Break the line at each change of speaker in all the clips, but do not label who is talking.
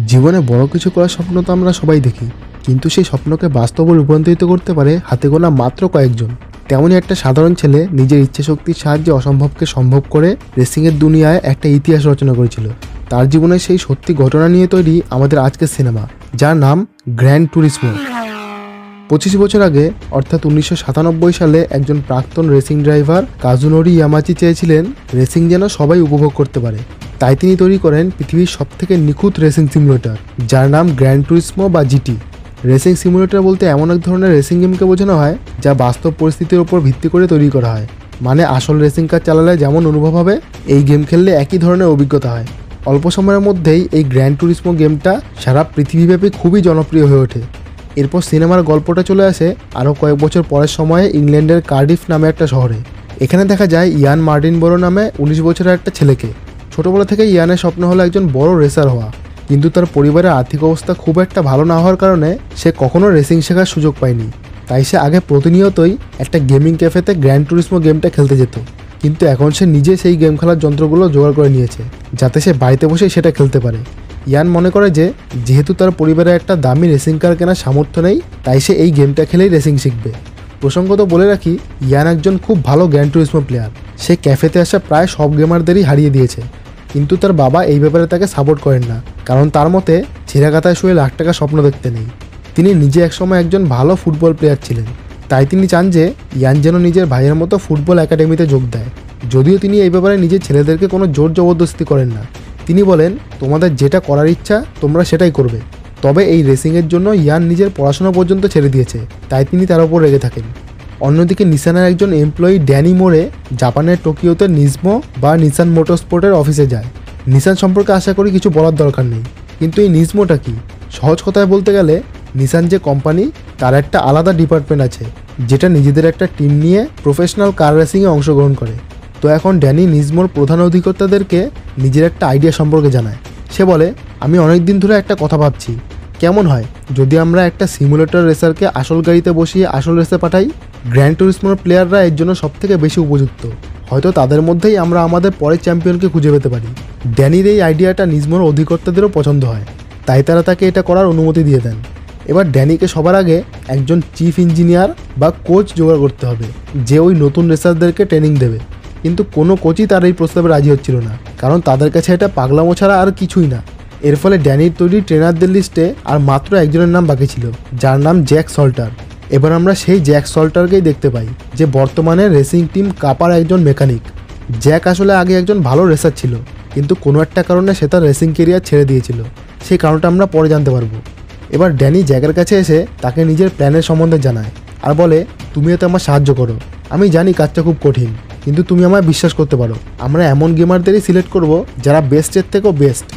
জীবনে বড় কিছু করার স্বপ্ন তো আমরা সবাই দেখি, কিন্তু সেই স্বপ্নকে বাস্তবে রূপান্তরিত করতে পারে হাতে গোনা মাত্র কয়েকজন। তেমনই একটা সাধারণ ছেলে নিজের ইচ্ছাশক্তির সাহায্যে অসম্ভবকে সম্ভব করে রেসিংয়ের দুনিয়ায় একটা ইতিহাস রচনা করেছিল। তার জীবনের সেই সত্যি ঘটনা নিয়ে তৈরি আমাদের আজকের সিনেমা, যার নাম গ্র্যান টুরিসমো। 25 বছর আগে অর্থাৎ 1997 সালে একজন প্রাক্তন রেসিং ড্রাইভার কাজুনোরি ইয়ামাচি চেয়েছিলেন রেসিং যেন সবাই উপভোগ করতে পারে। তাই তিনি তৈরি করেন পৃথিবীর সবথেকে নিখুঁত রেসিং সিমুলেটর, যার নাম গ্র্যান টুরিসমো বা জিটি। রেসিং সিমুলেটর বলতে এমন এক ধরনের রেসিং গেমকে বোঝানো হয় যা বাস্তব পরিস্থিতির উপর ভিত্তি করে তৈরি করা হয়। মানে আসল রেসিং কার চালালে যেমন অনুভব হবে, এই গেম খেললে একই ধরনের অভিজ্ঞতা হয়। অল্প সময়ের মধ্যেই এই গ্র্যান টুরিসমো গেমটা সারা পৃথিবীব্যাপী খুবই জনপ্রিয় হয়ে ওঠে। এরপর সিনেমার গল্পটা চলে আসে আরও কয়েক বছর পরের সময়ে ইংল্যান্ডের কার্ডিফ নামে একটা শহরে। এখানে দেখা যায় ইয়ান মার্টিনবরো নামে 19 বছরের একটা ছেলেকে। ছোটবেলা থেকে ইয়ানের স্বপ্ন হলো একজন বড় রেসার হওয়া, কিন্তু তার পরিবারের আর্থিক অবস্থা খুব একটা ভালো না হওয়ার কারণে সে কখনো রেসিং শেখার সুযোগ পায়নি। তাই সে আগে প্রতিনিয়তই একটা গেমিং ক্যাফেতে গ্র্যান টুরিসমো গেমটা খেলতে যেত, কিন্তু এখন সে নিজে সেই গেম খেলার যন্ত্রগুলো জোগাড় করে নিয়েছে যাতে সে বাড়িতে বসেই সেটা খেলতে পারে। ইয়ান মনে করে যে যেহেতু তার পরিবারে একটা দামি রেসিং কার কেনার সামর্থ্য নেই, তাই সে এই গেমটা খেলেই রেসিং শিখবে। প্রসঙ্গত বলে রাখি, ইয়ান একজন খুব ভালো গ্র্যান টুরিসমো প্লেয়ার। সে ক্যাফেতে আসা প্রায় সব গেমারদেরই হারিয়ে দিয়েছে, কিন্তু তার বাবা এই ব্যাপারে তাকে সাপোর্ট করেন না, কারণ তার মতে ছেঁড়া কাতায় শুয়ে লাখ টাকা স্বপ্ন দেখতে নেই। তিনি নিজে একসময় একজন ভালো ফুটবল প্লেয়ার ছিলেন, তাই তিনি চান যে ইয়ান যেন নিজের ভাইয়ের মতো ফুটবল একাডেমিতে যোগ দেয়। যদিও তিনি এই ব্যাপারে নিজের ছেলেদেরকে কোনো জোর জবরদস্তি করেন না। তিনি বলেন, তোমাদের যেটা করার ইচ্ছা তোমরা সেটাই করবে। তবে এই রেসিংয়ের জন্য ইয়ান নিজের পড়াশোনা পর্যন্ত ছেড়ে দিয়েছে, তাই তিনি তার ওপর রেগে থাকেন। অন্যদিকে নিসানের একজন এমপ্লয়ি ড্যানি মোরে জাপানের টোকিওতে নিজমো বা নিসান মোটরস্পোর্টের অফিসে যায়। নিসান সম্পর্কে আশা করি কিছু বলার দরকার নেই, কিন্তু এই নিজমোটা কি? সহজ কথায় বলতে গেলে নিসান যে কোম্পানি, তার একটা আলাদা ডিপার্টমেন্ট আছে যেটা নিজেদের একটা টিম নিয়ে প্রফেশনাল কার রেসিংয়ে অংশগ্রহণ করে। তো এখন ড্যানি নিজমোর প্রধান অধিকর্তাদেরকে নিজের একটা আইডিয়া সম্পর্কে জানায়। সে বলে, আমি অনেক দিন ধরে একটা কথা ভাবছি, কেমন হয় যদি আমরা একটা সিমুলেটর রেসারকে আসল গাড়িতে বসিয়ে আসল রেসে পাঠাই? গ্র্যান টুরিসমোর প্লেয়াররা এর জন্য সবথেকে বেশি উপযুক্ত। হয়তো তাদের মধ্যেই আমরা আমাদের পরের চ্যাম্পিয়নকে খুঁজে পেতে পারি। ড্যানির এই আইডিয়াটা নিজমোর অধিকর্তাদেরও পছন্দ হয়, তাই তারা তাকে এটা করার অনুমতি দিয়ে দেন। এবার ড্যানিকে সবার আগে একজন চিফ ইঞ্জিনিয়ার বা কোচ জোগাড় করতে হবে, যে ওই নতুন রেসারদেরকে ট্রেনিং দেবে। কিন্তু কোনো কোচই তার এই প্রস্তাবে রাজি হচ্ছিল না, কারণ তাদের কাছে এটা পাগলামো ছাড়া আর কিছুই না। এর ফলে ড্যানির তৈরি ট্রেনারদের লিস্টে আর মাত্র একজনের নাম বাকি ছিল, যার নাম জ্যাক সল্টার। এবার আমরা সেই জ্যাক সল্টারকেই দেখতে পাই, যে বর্তমানে রেসিং টিম কাপার একজন মেকানিক। জ্যাক আসলে আগে একজন ভালো রেসার ছিল, কিন্তু কোনো একটা কারণে সে তার রেসিং কেরিয়ার ছেড়ে দিয়েছিল। সেই কারণটা আমরা পরে জানতে পারবো। এবার ড্যানি জ্যাকের কাছে এসে তাকে নিজের প্ল্যানের সম্বন্ধে জানায় আর বলে, তুমি এতে আমার সাহায্য করো। আমি জানি কাজটা খুব কঠিন, কিন্তু তুমি আমায় বিশ্বাস করতে পারো। আমরা এমন গেমারদেরই সিলেক্ট করব যারা বেস্টের থেকেও বেস্ট।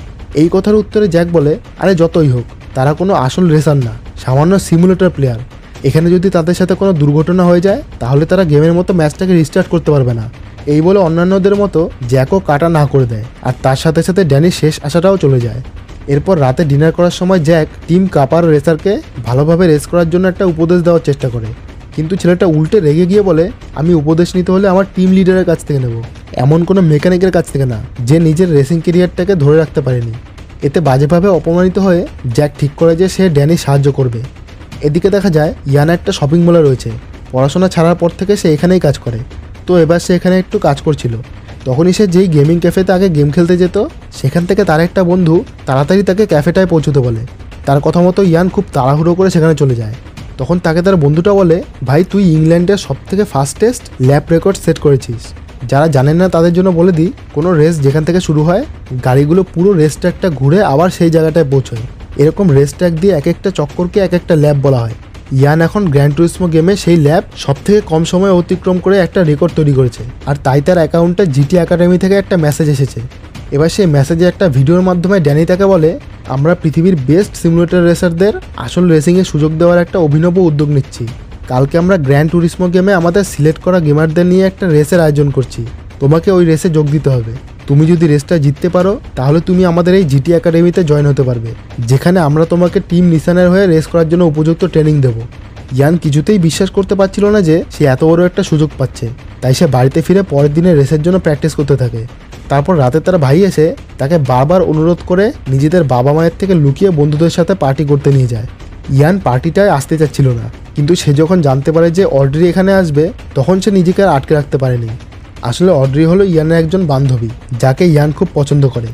এই কথার উত্তরে জ্যাক বলে, আরে যতই হোক, তারা কোনো আসল রেসার না, সামান্য সিমুলেটর প্লেয়ার। এখানে যদি তাদের সাথে কোনো দুর্ঘটনা হয়ে যায়, তাহলে তারা গেমের মতো ম্যাচটাকে রিস্টার্ট করতে পারবে না। এই বলে অন্যান্যদের মতো জ্যাকও কাটা না করে দেয়, আর তার সাথে সাথে ড্যানির শেষ আশাটাও চলে যায়। এরপর রাতে ডিনার করার সময় জ্যাক টিম কাপার রেসারকে ভালোভাবে রেস করার জন্য একটা উপদেশ দেওয়ার চেষ্টা করে, কিন্তু ছেলেটা উল্টে রেগে গিয়ে বলে, আমি উপদেশ নিতে হলে আমার টিম লিডারের কাছ থেকে নেব, এমন কোনো মেকানিকের কাছ থেকে না, যে নিজের রেসিং কেরিয়ারটাকে ধরে রাখতে পারেনি। এতে বাজেভাবে অপমানিত হয়ে জ্যাক ঠিক করে যে সে ড্যানির সাহায্য করবে। এদিকে দেখা যায় ইয়ান একটা শপিং মলে রয়েছে। পড়াশোনা ছাড়ার পর থেকে সে এখানেই কাজ করে। তো এবার সে এখানে একটু কাজ করছিল, তখনই সে যেই গেমিং ক্যাফেতে আগে গেম খেলতে যেত, সেখান থেকে তার একটা বন্ধু তাড়াতাড়ি তাকে ক্যাফেটায় পৌঁছতে বলে। তার কথা মতো ইয়ান খুব তাড়াহুড়ো করে সেখানে চলে যায়। তখন তাকে তার বন্ধুটা বলে, ভাই তুই ইংল্যান্ডের সবথেকে ফাস্টেস্ট ল্যাপ রেকর্ড সেট করেছিস। যারা জানেন না তাদের জন্য বলে দিই, কোনো রেস যেখান থেকে শুরু হয়, গাড়িগুলো পুরো রেস ট্র্যাকটা ঘুরে আবার সেই জায়গাটায় পৌঁছয়। এরকম রেস ট্র্যাক দিয়ে এক একটা চক্করকে এক একটা ল্যাপ বলা হয়। ইয়ান এখন গ্র্যান টুরিসমো গেমে সেই ল্যাব সবথেকে কম সময়ে অতিক্রম করে একটা রেকর্ড তৈরি করেছে, আর তাই তার অ্যাকাউন্টে জিটি একাডেমি থেকে একটা মেসেজ এসেছে। এবার সেই মেসেজে একটা ভিডিওর মাধ্যমে ড্যানি তাকে বলে, আমরা পৃথিবীর বেস্ট সিমুলেটর রেসারদের আসল রেসিংয়ে সুযোগ দেওয়ার একটা অভিনব উদ্যোগ নিচ্ছি। কালকে আমরা গ্র্যান টুরিসমো গেমে আমাদের সিলেক্ট করা গেমারদের নিয়ে একটা রেসের আয়োজন করছি। তোমাকে ওই রেসে যোগ দিতে হবে। তুমি যদি রেসটা জিততে পারো, তাহলে তুমি আমাদের এই জিটি একাডেমিতে জয়েন হতে পারবে, যেখানে আমরা তোমাকে টিম নিসানের হয়ে রেস করার জন্য উপযুক্ত ট্রেনিং দেব। ইয়ান কিছুতেই বিশ্বাস করতে পারছিল না যে সে এত বড় একটা সুযোগ পাচ্ছে, তাই সে বাড়িতে ফিরে পরের দিনে রেসের জন্য প্র্যাকটিস করতে থাকে। তারপর রাতে তার ভাই এসে তাকে বারবার অনুরোধ করে নিজেদের বাবা মায়ের থেকে লুকিয়ে বন্ধুদের সাথে পার্টি করতে নিয়ে যায়। ইয়ান পার্টিটায় আসতে চাচ্ছিল না, কিন্তু সে যখন জানতে পারে যে অড্রি এখানে আসবে তখন সে নিজেকে আর আটকে রাখতে পারেনি। আসলে অড্রি হলো ইয়ানের একজন বান্ধবী যাকে ইয়ান খুব পছন্দ করে।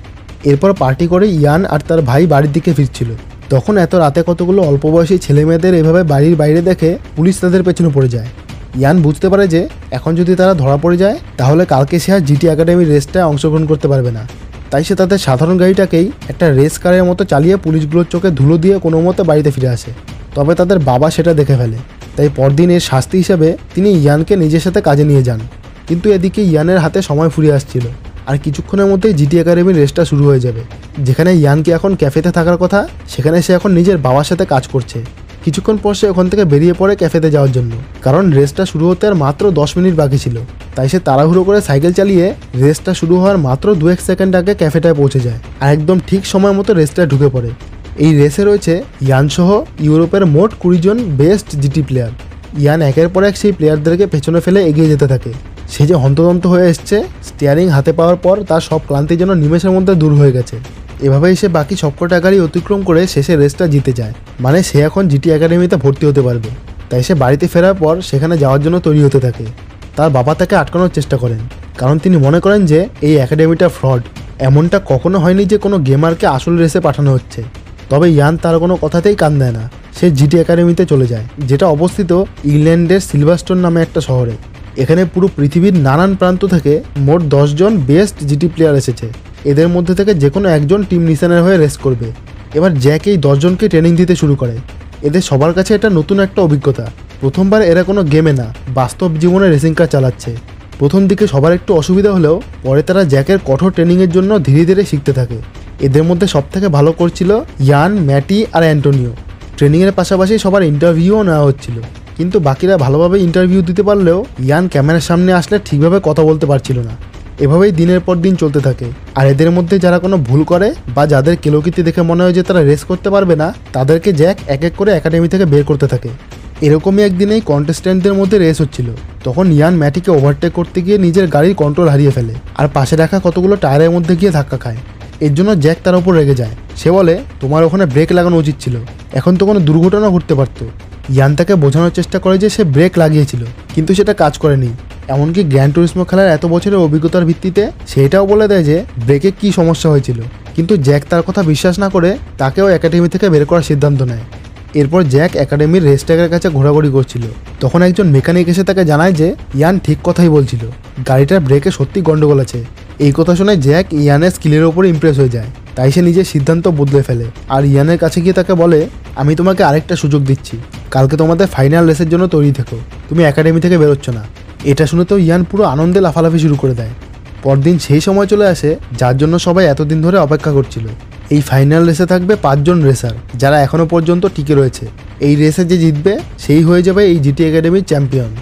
এরপর পার্টি করে ইয়ান আর তার ভাই বাড়ির দিকে ফিরছিল। তখন এত রাতে কতগুলো অল্প বয়সী ছেলেমেয়েদের এভাবে বাড়ির বাইরে দেখে পুলিশ তাদের পেছনে পড়ে যায়। ইয়ান বুঝতে পারে যে এখন যদি তারা ধরা পড়ে যায় তাহলে কালকে সে আর জিটি একাডেমির রেসটায় অংশগ্রহণ করতে পারবে না। তাই সে তাদের সাধারণ গাড়িটাকেই একটা রেস কারের মতো চালিয়ে পুলিশগুলোর চোখে ধুলো দিয়ে কোনো মতে বাড়িতে ফিরে আসে। তবে তাদের বাবা সেটা দেখে ফেলে, তাই পরদিন এর শাস্তি হিসেবে তিনি ইয়ানকে নিজের সাথে কাজে নিয়ে যান। কিন্তু এদিকে ইয়ানের হাতে সময় ফুরিয়ে আসছিল, আর কিছুক্ষণের মধ্যেই জিটি একাডেমির রেসটা শুরু হয়ে যাবে। যেখানে ইয়ানকে এখন ক্যাফেতে থাকার কথা, সেখানে সে এখন নিজের বাবার সাথে কাজ করছে। কিছুক্ষণ পর সে ওখান থেকে বেরিয়ে পড়ে ক্যাফেতে যাওয়ার জন্য, কারণ রেসটা শুরু হতে আর মাত্র 10 মিনিট বাকি ছিল। তাই সে তাড়াহুড়ো করে সাইকেল চালিয়ে রেসটা শুরু হওয়ার মাত্র 2-1 সেকেন্ড আগে ক্যাফেটায় পৌঁছে যায়, আর একদম ঠিক সময় মতো রেসটায় ঢুকে পড়ে। এই রেসে রয়েছে ইয়ান সহ ইউরোপের মোট 20 জন বেস্ট জিটি প্লেয়ার। ইয়ান একের পর এক সেই প্লেয়ারদেরকে পেছনে ফেলে এগিয়ে যেতে থাকে। সে যে হন্তদন্ত হয়ে এসছে, স্টিয়ারিং হাতে পাওয়ার পর তার সব ক্লান্তি যেন নিমেষের মধ্যে দূর হয়ে গেছে। এভাবেই সে বাকি সবকটা গাড়ি অতিক্রম করে শেষে রেসটা জিতে যায়। মানে সে এখন জিটি একাডেমিতে ভর্তি হতে পারবে। তাই সে বাড়িতে ফেরার পর সেখানে যাওয়ার জন্য তৈরি হতে থাকে। তার বাবা তাকে আটকানোর চেষ্টা করেন, কারণ তিনি মনে করেন যে এই একাডেমিটা ফ্রড। এমনটা কখনো হয়নি যে কোনো গেমারকে আসল রেসে পাঠানো হচ্ছে। তবে ইয়ান তার কোনো কথাতেই কান দেয় না। সে জিটি একাডেমিতে চলে যায়, যেটা অবস্থিত ইংল্যান্ডের সিলভারস্টোন নামে একটা শহরে। এখানে পুরো পৃথিবীর নানান প্রান্ত থেকে মোট 10 জন বেস্ট জিটি প্লেয়ার এসেছে। এদের মধ্যে থেকে যে কোনো একজন টিম নিশানের হয়ে রেস করবে। এবার জ্যাক এই 10 জনকে ট্রেনিং দিতে শুরু করে। এদের সবার কাছে এটা নতুন একটা অভিজ্ঞতা। প্রথমবার এরা কোনো গেমে না, বাস্তব জীবনে রেসিং কার চালাচ্ছে। প্রথম দিকে সবার একটু অসুবিধা হলেও পরে তারা জ্যাকের কঠোর ট্রেনিংয়ের জন্য ধীরে ধীরে শিখতে থাকে। এদের মধ্যে সবথেকে ভালো করছিল ইয়ান, ম্যাটি আর অ্যান্টোনিও। ট্রেনিংয়ের পাশাপাশি সবার ইন্টারভিউও নেওয়া হচ্ছিল, কিন্তু বাকিরা ভালোভাবে ইন্টারভিউ দিতে পারলেও ইয়ান ক্যামেরার সামনে আসলে ঠিকভাবে কথা বলতে পারছিল না। এভাবেই দিনের পর দিন চলতে থাকে। আর এদের মধ্যে যারা কোনো ভুল করে বা যাদের কেলোকৃতি দেখে মনে হয় যে তারা রেস করতে পারবে না, তাদেরকে জ্যাক এক এক করে একাডেমি থেকে বের করতে থাকে। এরকমই একদিনেই কন্টেস্ট্যান্টদের মধ্যে রেস হচ্ছিল। তখন ইয়ান ম্যাটিকে ওভারটেক করতে গিয়ে নিজের গাড়ির কন্ট্রোল হারিয়ে ফেলে, আর পাশে রাখা কতগুলো টায়ারের মধ্যে গিয়ে ধাক্কা খায়। এর জন্য জ্যাক তার উপর রেগে যায়। সে বলে, তোমার ওখানে ব্রেক লাগানো উচিত ছিল, এখন তো কোনো দুর্ঘটনা ঘটতে পারতো। ইয়ান তাকে বোঝানোর চেষ্টা করে যে সে ব্রেক লাগিয়েছিল, কিন্তু সেটা কাজ করেনি। এমনকি গ্র্যান্ড টুরিসমো খেলার এত বছরের অভিজ্ঞতার ভিত্তিতে সেটাও বলে দেয় যে ব্রেকে কী সমস্যা হয়েছিল। কিন্তু জ্যাক তার কথা বিশ্বাস না করে তাকেও একাডেমি থেকে বের করার সিদ্ধান্ত নেয়। এরপর জ্যাক একাডেমির রেস ট্র্যাকের কাছে ঘোরাঘুরি করছিল। তখন একজন মেকানিক এসে তাকে জানায় যে ইয়ান ঠিক কথাই বলছিল, গাড়িটার ব্রেকে সত্যি গন্ডগোল আছে। এই কথা শুনে জ্যাক ইয়ানের স্কিলের ওপর ইমপ্রেস হয়ে যায়। তাই সে নিজের সিদ্ধান্ত বদলে ফেলে আর ইয়ানের কাছে গিয়ে তাকে বলে, আমি তোমাকে আরেকটা সুযোগ দিচ্ছি, কালকে তোমাদের ফাইনাল রেসের জন্য তৈরি থেকো, তুমি একাডেমি থেকে বেরোচ্ছ না। এটা শুনে তো ইয়ান পুরো আনন্দে লাফালাফি শুরু করে দেয়। পরদিন সেই সময় চলে আসে যার জন্য সবাই এতদিন ধরে অপেক্ষা করছিল। এই ফাইনাল রেসে থাকবে 5 জন রেসার, যারা এখনও পর্যন্ত টিকে রয়েছে। এই রেসে যে জিতবে সেই হয়ে যাবে এই জিটি একাডেমির চ্যাম্পিয়ন।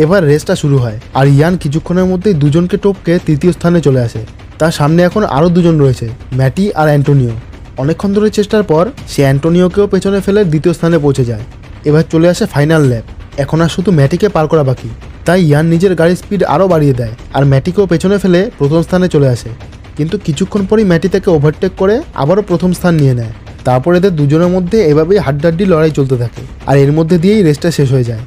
এবার রেসটা শুরু হয়, আর ইয়ান কিছুক্ষণের মধ্যেই 2 জনকে টপকে তৃতীয় স্থানে চলে আসে। তার সামনে এখন আরও 2 জন রয়েছে, ম্যাটি আর অ্যান্টোনিও। অনেকক্ষণ ধরে চেষ্টার পর সে অ্যান্টোনিওকেও পেছনে ফেলে দ্বিতীয় স্থানে পৌঁছে যায়। এবার চলে আসে ফাইনাল ল্যাপ। এখন আর শুধু ম্যাটিকে পার করা বাকি। তাই ইয়ান নিজের গাড়ির স্পিড আরও বাড়িয়ে দেয় আর ম্যাটিকেও পেছনে ফেলে প্রথম স্থানে চলে আসে। কিন্তু কিছুক্ষণ পরই ম্যাটি তাকে ওভারটেক করে আবারও প্রথম স্থান নিয়ে নেয়। তারপর এদের দুজনের মধ্যে এভাবেই হাড্ডাহাড্ডি লড়াই চলতে থাকে, আর এর মধ্যে দিয়েই রেসটা শেষ হয়ে যায়।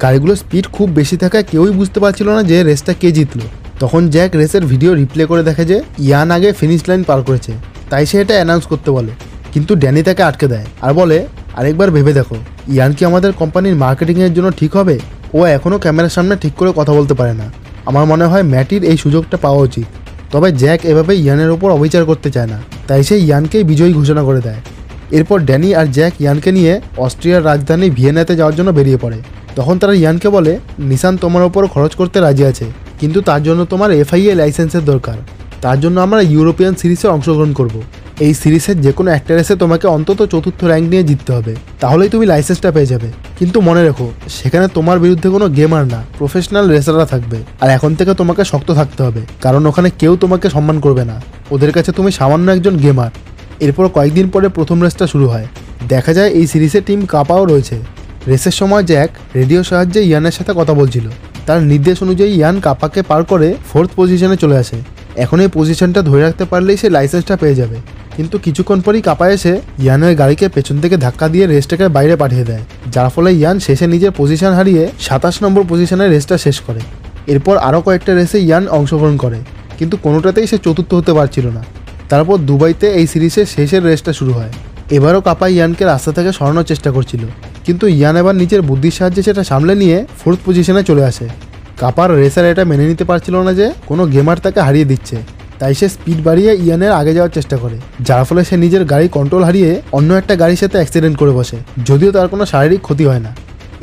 গাড়িগুলোর স্পিড খুব বেশি থাকায় কেউই বুঝতে পারছিল না যে রেসটা কে জিতলো। তখন জ্যাক রেসের ভিডিও রিপ্লে করে দেখে যে ইয়ান আগে ফিনিশ লাইন পার করেছে, তাই সে এটা অ্যানাউন্স করতে বলে। কিন্তু ড্যানি তাকে আটকে দেয় আর বলে, আরেকবার ভেবে দেখো, ইয়ান কি আমাদের কোম্পানির মার্কেটিংয়ের জন্য ঠিক হবে? ও এখনও ক্যামেরার সামনে ঠিক করে কথা বলতে পারে না। আমার মনে হয় ম্যাটির এই সুযোগটা পাওয়া উচিত। তবে জ্যাক এভাবে ইয়ানের ওপর অবিচার করতে চায় না, তাই সে ইয়ানকেই বিজয়ী ঘোষণা করে দেয়। এরপর ড্যানি আর জ্যাক ইয়ানকে নিয়ে অস্ট্রিয়ার রাজধানী ভিয়েনাতে যাওয়ার জন্য বেরিয়ে পড়ে। তখন তারা ইয়ানকে বলে, নিসান তোমার ওপর খরচ করতে রাজি আছে, কিন্তু তার জন্য তোমার FIA লাইসেন্সের দরকার। তার জন্য আমরা ইউরোপিয়ান সিরিজে অংশগ্রহণ করব। এই সিরিজের যে কোনো একটা রেসে তোমাকে অন্তত 4র্থ র্যাঙ্ক নিয়ে জিততে হবে, তাহলেই তুমি লাইসেন্সটা পেয়ে যাবে। কিন্তু মনে রেখো, সেখানে তোমার বিরুদ্ধে কোনো গেমার না, প্রফেশনাল রেসাররা থাকবে। আর এখন থেকে তোমাকে শক্ত থাকতে হবে, কারণ ওখানে কেউ তোমাকে সম্মান করবে না। ওদের কাছে তুমি সামান্য একজন গেমার। এরপর কয়েকদিন পরে প্রথম রেসটা শুরু হয়। দেখা যায় এই সিরিজে টিম কাপাও রয়েছে। রেসের সময় জ্যাক রেডিওর সাহায্যে ইয়ানের সাথে কথা বলছিল। তার নির্দেশ অনুযায়ী ইয়ান কাপাকে পার করে 4th পজিশনে চলে আসে। এখন এই পজিশনটা ধরে রাখতে পারলেই সে লাইসেন্সটা পেয়ে যাবে। কিন্তু কিছুক্ষণ পরই কাপা এসে ইয়ানের গাড়িকে পেছন থেকে ধাক্কা দিয়ে রেসটাকে বাইরে পাঠিয়ে দেয়, যার ফলে ইয়ান শেষে নিজের পজিশন হারিয়ে 27 নম্বর পজিশনে রেসটা শেষ করে। এরপর আরও কয়েকটা রেসে ইয়ান অংশগ্রহণ করে, কিন্তু কোনোটাতেই সে চতুর্থ হতে পারছিল না। তারপর দুবাইতে এই সিরিজের শেষের রেসটা শুরু হয়। এবারও কাপা ইয়ানকে রাস্তা থেকে সরানোর চেষ্টা করছিল, কিন্তু ইয়ান এবার নিজের বুদ্ধির সাহায্যে সেটা সামলে নিয়ে 4th পজিশনে চলে আসে। কাপার রেসার এটা মেনে নিতে পারছিল না যে কোনো গেমার তাকে হারিয়ে দিচ্ছে, তাই সে স্পিড বাড়িয়ে ইয়ানের আগে যাওয়ার চেষ্টা করে, যার ফলে সে নিজের গাড়ি কন্ট্রোল হারিয়ে অন্য একটা গাড়ির সাথে অ্যাক্সিডেন্ট করে বসে, যদিও তার কোনো শারীরিক ক্ষতি হয় না।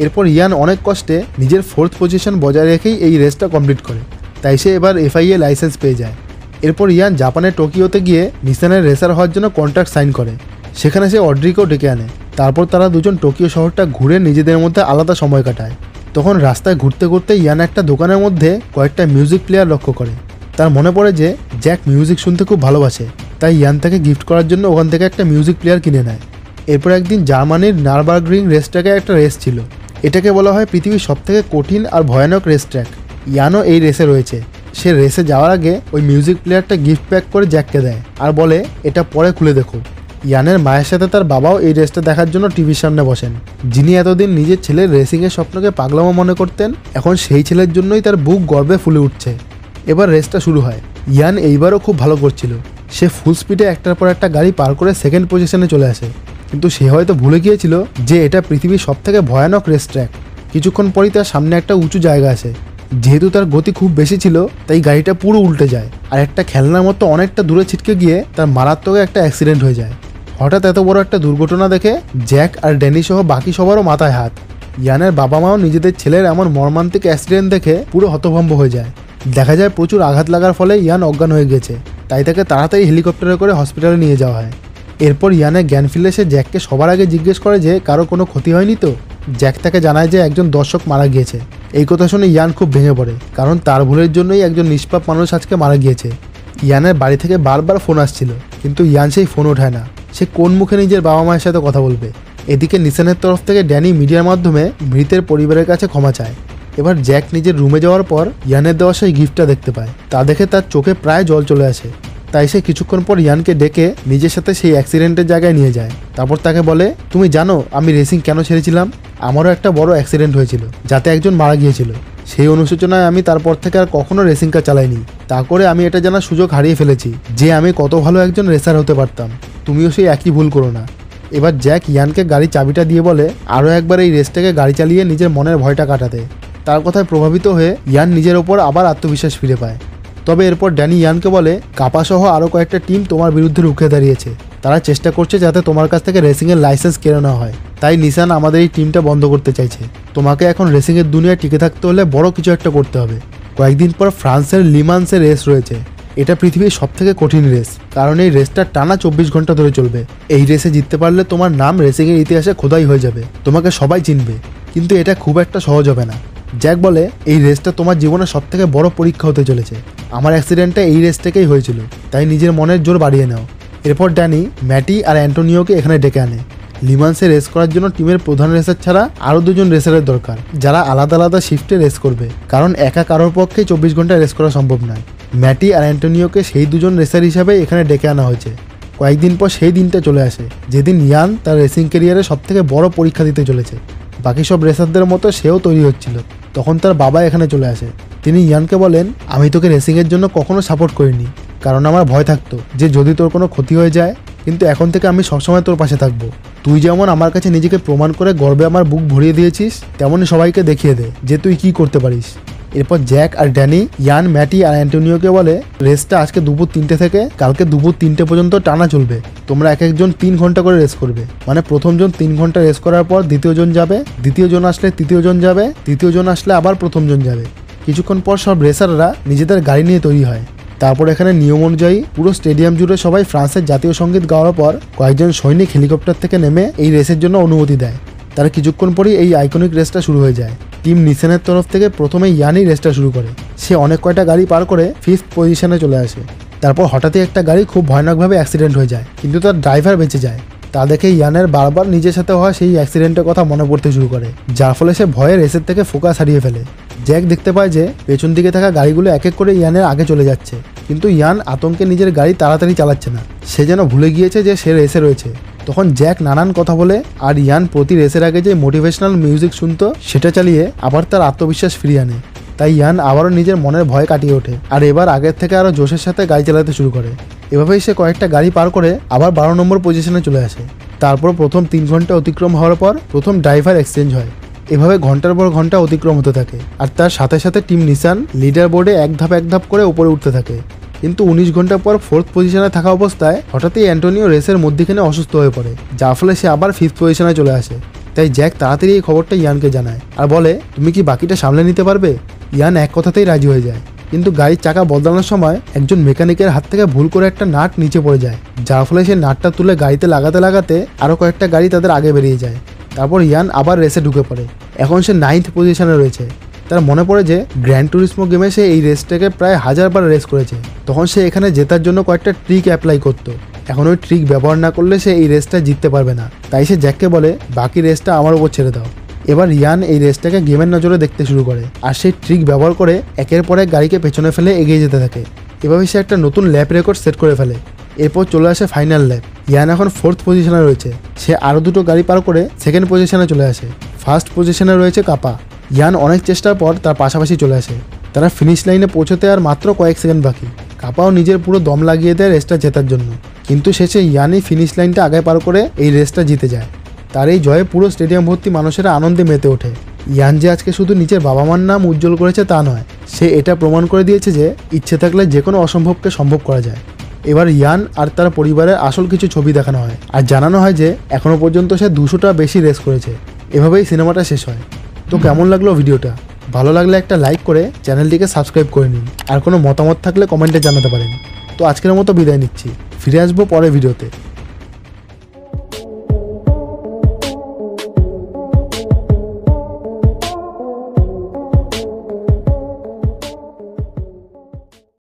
এরপর ইয়ান অনেক কষ্টে নিজের 4th পজিশন বজায় রেখেই এই রেসটা কমপ্লিট করে, তাই সে এবার FIA লাইসেন্স পেয়ে যায়। এরপর ইয়ান জাপানের টোকিওতে গিয়ে নিসানের রেসার হওয়ার জন্য কন্ট্রাক্ট সাইন করে, সেখানে সে অড্রিকেও ডেকে আনে। তারপর তারা দুজন টোকিও শহরটা ঘুরে নিজেদের মধ্যে আলাদা সময় কাটায়। তখন রাস্তায় ঘুরতে ঘুরতে ইয়ান একটা দোকানের মধ্যে কয়েকটা মিউজিক প্লেয়ার লক্ষ্য করে। তার মনে পড়ে যে জ্যাক মিউজিক শুনতে খুব ভালোবাসে, তাই ইয়ান তাকে গিফট করার জন্য ওখান থেকে একটা মিউজিক প্লেয়ার কিনে নেয়। এরপর একদিন জার্মানির নারবার্গরিং রেসট্র্যাকে একটা রেস ছিল। এটাকে বলা হয় পৃথিবীর সবথেকে কঠিন আর ভয়ানক রেস ট্র্যাক। ইয়ানও এই রেসে রয়েছে। সে রেসে যাওয়ার আগে ওই মিউজিক প্লেয়ারটা গিফট প্যাক করে জ্যাককে দেয় আর বলে এটা পরে খুলে দেখো। ইয়ানের মায়ের সাথে তার বাবাও এই রেসটা দেখার জন্য টিভির সামনে বসেন। যিনি এতদিন নিজের ছেলের রেসিংয়ের স্বপ্নকে পাগলামো মনে করতেন, এখন সেই ছেলের জন্যই তার বুক গর্বে ফুলে উঠছে। এবার রেসটা শুরু হয়। ইয়ান এইবারও খুব ভালো করছিল। সে ফুল স্পিডে একটার পর একটা গাড়ি পার করে 2nd পজিশনে চলে আসে, কিন্তু সে হয়তো ভুলে গিয়েছিল যে এটা পৃথিবীর সবথেকে ভয়ানক রেস ট্র্যাক। কিছুক্ষণ পরই তার সামনে একটা উঁচু জায়গা আসে। যেহেতু তার গতি খুব বেশি ছিল, তাই গাড়িটা পুরো উল্টে যায় আর একটা খেলনার মতো অনেকটা দূরে ছিটকে গিয়ে তার মারাত্মক একটা অ্যাক্সিডেন্ট হয়ে যায়। হঠাৎ এত বড় একটা দুর্ঘটনা দেখে জ্যাক আর ড্যানি সহ বাকি সবারও মাথায় হাত। ইয়ানের বাবা মাও নিজেদের ছেলের এমন মর্মান্তিক অ্যাক্সিডেন্ট দেখে পুরো হতভম্ব হয়ে যায়। দেখা যায় প্রচুর আঘাত লাগার ফলে ইয়ান অজ্ঞান হয়ে গেছে, তাই তাকে তাড়াতাড়ি হেলিকপ্টারে করে হসপিটালে নিয়ে যাওয়া হয়। এরপর ইয়ানের জ্ঞান ফিরলে সে জ্যাককে সবার আগে জিজ্ঞেস করে যে কারো কোনো ক্ষতি হয়নি তো। জ্যাক তাকে জানায় যে একজন দর্শক মারা গিয়েছে। এই কথা শুনে ইয়ান খুব ভেঙে পড়ে, কারণ তার ভুলের জন্যই একজন নিষ্পাপ মানুষ আজকে মারা গিয়েছে। ইয়ানের বাড়ি থেকে বারবার ফোন আসছিল, কিন্তু ইয়ান সেই ফোন ওঠায় না। সে কোন মুখে নিজের বাবা মায়ের সাথে কথা বলবে? এদিকে নিসানের তরফ থেকে ড্যানি মিডিয়ার মাধ্যমে মৃতের পরিবারের কাছে ক্ষমা চায়। এবার জ্যাক নিজের রুমে যাওয়ার পর ইয়ানের দেওয়া সেই গিফটটা দেখতে পায়। তা দেখে তার চোখে প্রায় জল চলে আসে। তাই সে কিছুক্ষণ পর ইয়ানকে ডেকে নিজের সাথে সেই অ্যাক্সিডেন্টের জায়গায় নিয়ে যায়। তারপর তাকে বলে, তুমি জানো আমি রেসিং কেন ছেড়েছিলাম? আমারও একটা বড় অ্যাক্সিডেন্ট হয়েছিল, যাতে একজন মারা গিয়েছিল। সেই অনুশোচনায় আমি তারপর থেকে আর কখনো রেসিং কার চালাইনি। তা করে আমি এটা জানার সুযোগ হারিয়ে ফেলেছি যে আমি কত ভালো একজন রেসার হতে পারতাম। তুমিও সেই একই ভুল করো না। এবার জ্যাক ইয়ানকে গাড়ির চাবিটা দিয়ে বলে আরও একবার এই রেসটাকে গাড়ি চালিয়ে নিজের মনের ভয়টা কাটাতে। তার কথায় প্রভাবিত হয়ে ইয়ান নিজের ওপর আবার আত্মবিশ্বাস ফিরে পায়। তবে এরপর ড্যানি ইয়ানকে বলে, কাপা সহ আরও কয়েকটা টিম তোমার বিরুদ্ধে রুখে দাঁড়িয়েছে। তারা চেষ্টা করছে যাতে তোমার কাছ থেকে রেসিংয়ের লাইসেন্স কেড়ে নেওয়া হয়। তাই নিসান আমাদের এই টিমটা বন্ধ করতে চাইছে। তোমাকে এখন রেসিংয়ের দুনিয়ায় টিকে থাকতে হলে বড় কিছু একটা করতে হবে। কয়েকদিন পর ফ্রান্সের লিমান্সে রেস রয়েছে। এটা পৃথিবীর সবথেকে কঠিন রেস, কারণ এই রেসটা টানা 24 ঘন্টা ধরে চলবে। এই রেসে জিততে পারলে তোমার নাম রেসিংয়ের ইতিহাসে খোদাই হয়ে যাবে, তোমাকে সবাই চিনবে। কিন্তু এটা খুব একটা সহজ হবে না। জ্যাক বলে, এই রেসটা তোমার জীবনের সবথেকে বড় পরীক্ষা হতে চলেছে। আমার অ্যাক্সিডেন্টটা এই রেস থেকেই হয়েছিল, তাই নিজের মনের জোর বাড়িয়ে নাও। এরপর ড্যানি ম্যাটি আর অ্যান্টোনিওকে এখানে ডেকে আনে। লিমান্সে রেস করার জন্য টিমের প্রধান রেসার ছাড়া আরও 2জন রেসারের দরকার, যারা আলাদা আলাদা শিফটে রেস করবে, কারণ একা কারোর পক্ষেই 24 ঘন্টায় রেস করা সম্ভব নয়। ম্যাটি আর অ্যান্টোনিওকে সেই 2জন রেসার হিসাবে এখানে ডেকে আনা হয়েছে। কয়েকদিন পর সেই দিনটা চলে আসে যেদিন ইয়ান তার রেসিং ক্যারিয়ারে সবথেকে বড় পরীক্ষা দিতে চলেছে। বাকি সব রেসারদের মতো সেও তৈরি হচ্ছিল। তখন তার বাবা এখানে চলে আসে। তিনি ইয়ানকে বলেন, আমি তোকে রেসিংয়ের জন্য কখনো সাপোর্ট করিনি, কারণ আমার ভয় থাকতো যে যদি তোর কোনো ক্ষতি হয়ে যায়, কিন্তু এখন থেকে আমি সবসময় তোর পাশে থাকবো। তুই যেমন আমার কাছে নিজেকে প্রমাণ করে গর্বে আমার বুক ভরিয়ে দিয়েছিস, তেমনই সবাইকে দেখিয়ে দে যে তুই কি করতে পারিস। এরপর জ্যাক আর ড্যানি ইয়ান, ম্যাটি আর অ্যান্টোনিওকে বলে, রেসটা আজকে দুপুর 3টে থেকে কালকে দুপুর 3টে পর্যন্ত টানা চলবে। তোমরা এক একজন 3 ঘন্টা করে রেস করবে। মানে প্রথমজন 3 ঘন্টা রেস করার পর দ্বিতীয়জন যাবে, দ্বিতীয়জন আসলে তৃতীয়জন যাবে, তৃতীয়জন আসলে আবার প্রথমজন যাবে। কিছুক্ষণ পর সব রেসাররা নিজেদের গাড়ি নিয়ে তৈরি হয়। তারপর এখানে নিয়ম অনুযায়ী পুরো স্টেডিয়াম জুড়ে সবাই ফ্রান্সের জাতীয় সঙ্গীত গাওয়ার পর কয়েকজন সৈনিক হেলিকপ্টার থেকে নেমে এই রেসের জন্য অনুমতি দেয়। তারা কিছুক্ষণ পরেই এই আইকনিক রেসটা শুরু হয়ে যায়। টিম নিসানের তরফ থেকে প্রথমে ইয়ানই রেসটা শুরু করে। সে অনেক কয়টা গাড়ি পার করে 5th পজিশনে চলে আসে। তারপর হঠাৎই একটা গাড়ি খুব ভয়ানকভাবে অ্যাক্সিডেন্ট হয়ে যায়, কিন্তু তার ড্রাইভার বেঁচে যায়। তা দেখে ইয়ানের বারবার নিজের সাথে হওয়া সেই অ্যাক্সিডেন্টের কথা মনে পড়তে শুরু করে, যার ফলে সে ভয়ে রেসের থেকে ফোকাস হারিয়ে ফেলে। জ্যাক দেখতে পায় যে পেছন দিকে থাকা গাড়িগুলো এক এক করে ইয়ানের আগে চলে যাচ্ছে, কিন্তু ইয়ান আতঙ্কে নিজের গাড়ি তাড়াতাড়ি চালাচ্ছে না, সে যেন ভুলে গিয়েছে যে সে রেসে রয়েছে। তখন জ্যাক নানান কথা বলে আর ইয়ান প্রতি রেসের আগে যে মোটিভেশনাল মিউজিক শুনতো সেটা চালিয়ে আবার তার আত্মবিশ্বাস ফিরিয়ে আনে। তাই ইয়ান আবারও নিজের মনের ভয় কাটিয়ে ওঠে আর এবার আগের থেকে আরও জোশের সাথে গাড়ি চালাতে শুরু করে। এভাবেই সে কয়েকটা গাড়ি পার করে আবার 12 নম্বর পজিশনে চলে আসে। তারপর প্রথম 3 ঘন্টা অতিক্রম হওয়ার পর প্রথম ড্রাইভার এক্সচেঞ্জ হয়। এভাবে ঘন্টার পর ঘন্টা অতিক্রম হতে থাকে আর তার সাথে সাথে টিম নিসান লিডার বোর্ডে এক ধাপ করে উপরে উঠতে থাকে। কিন্তু 19 ঘন্টা পর 4th পজিশনে থাকা অবস্থায় হঠাৎই অ্যান্টোনিও রেসের মধ্যখানে অসুস্থ হয়ে পড়ে, যার ফলে সে আবার 5th পজিশনে চলে আসে। তাই জ্যাক তাড়াতাড়ি এই খবরটা ইয়ানকে জানায় আর বলে, তুমি কি বাকিটা সামলে নিতে পারবে? ইয়ান এক কথাতেই রাজি হয়ে যায়, কিন্তু গাড়ির চাকা বদলানোর সময় একজন মেকানিকের হাত থেকে ভুল করে একটা নাট নিচে পড়ে যায়, যার ফলে সে নাটটা তুলে গাড়িতে লাগাতে আরও কয়েকটা গাড়ি তাদের আগে বেরিয়ে যায়। তারপর ইয়ান আবার রেসে ঢুকে পড়ে। এখন সে 9th পজিশনে রয়েছে। তার মনে পড়ে যে গ্র্যান্ড টুরিসমো গেমে সে এই রেসটাকে প্রায় 1000 বার রেস করেছে, তখন সে এখানে জেতার জন্য কয়েকটা ট্রিক অ্যাপ্লাই করতো। এখন ওই ট্রিক ব্যবহার না করলে সে এই রেসটা জিততে পারবে না। তাই সে জ্যাককে বলে, বাকি রেসটা আমার উপর ছেড়ে দাও। এবার ইয়ান এই রেসটাকে গেমের নজরে দেখতে শুরু করে আর সেই ট্রিক ব্যবহার করে একের পর এক গাড়িকে পেছনে ফেলে এগিয়ে যেতে থাকে। এভাবে সে একটা নতুন ল্যাপ রেকর্ড সেট করে ফেলে। এরপর চলে আসে ফাইনাল ল্যাপ। ইয়ান এখন 4th পজিশনে রয়েছে। সে আরও 2টো গাড়ি পার করে 2nd পজিশনে চলে আসে। 1st পজিশনে রয়েছে কাপা। ইয়ান অনেক চেষ্টার পর তার পাশাপাশি চলে আসে। তারা ফিনিশ লাইনে পৌঁছতে আর মাত্র কয়েক সেকেন্ড বাকি। কাপাও নিজের পুরো দম লাগিয়ে দেয় রেসটা জেতার জন্য, কিন্তু শেষে ইয়ানই ফিনিশ লাইনটা আগে পার করে এই রেসটা জিতে যায়। তার এই জয়ে পুরো স্টেডিয়াম ভর্তি মানুষেরা আনন্দে মেতে ওঠে। ইয়ান যে আজকে শুধু নিজের বাবা মার নাম উজ্জ্বল করেছে তা নয়, সে এটা প্রমাণ করে দিয়েছে যে ইচ্ছে থাকলে যে কোনো অসম্ভবকে সম্ভব করা যায়। এবার ইয়ান আর তার পরিবারের আসল কিছু ছবি দেখানো হয় আর জানানো হয় যে এখনও পর্যন্ত সে 200টা বেশি রেস করেছে। এভাবেই সিনেমাটা শেষ হয়। তো কেমন লাগলো ভিডিওটা? ভালো লাগলে একটা লাইক করে চ্যানেলটিকে সাবস্ক্রাইব করে নিন আর কোনো মতামত থাকলে কমেন্টে জানাতে পারেন। তো আজকের মতো বিদায় নিচ্ছি, ফিরে আসবো পরের ভিডিওতে।